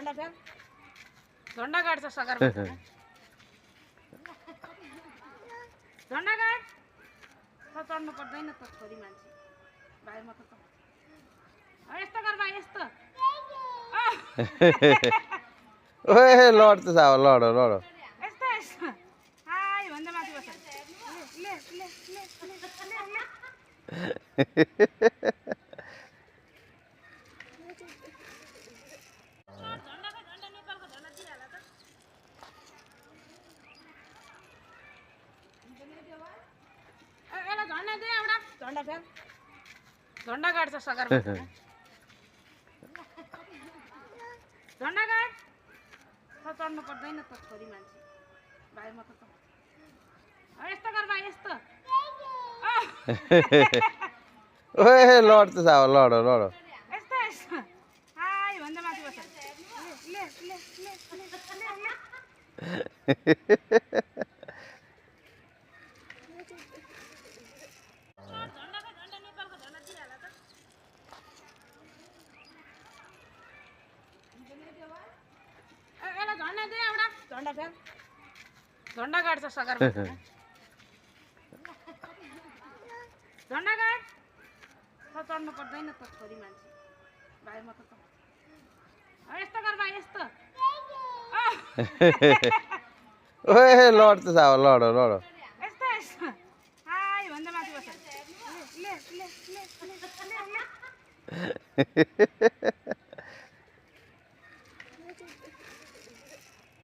झन्डा गाड्छ सगर झन्डा गाड चढ्नु पर्दैन त छोरी मान्छे भाइमा त यस्तो गर भाइ यस्तो ओए लड त साव लड लड यस्तो यस्तो हाय भन्दा माथि बस ले ले ले ले झन्डा दे एउटा झन्डा फेर झन्डा गाड्छ सगर झन्डा गाड चढ्नु पर्दैन त छोरी मान्छे भाइमा त यस्तो गर भाइ यस्तो ओए लड त साव लड लड यस्तो यस्तो हाय भन्दा माथि बस ले ले ले झन्डा दे एउटा झन्डा फेर झन्डा गाड्छ सगर झन्डा गाड चढ्नु पर्दैन त छोरी मान्छे भाइमा त यस्तो गर भाइ यस्तो ओए लड त साव लड लड यस्तो यस्तो हाय भन्दा माथि बस ले ले ले ले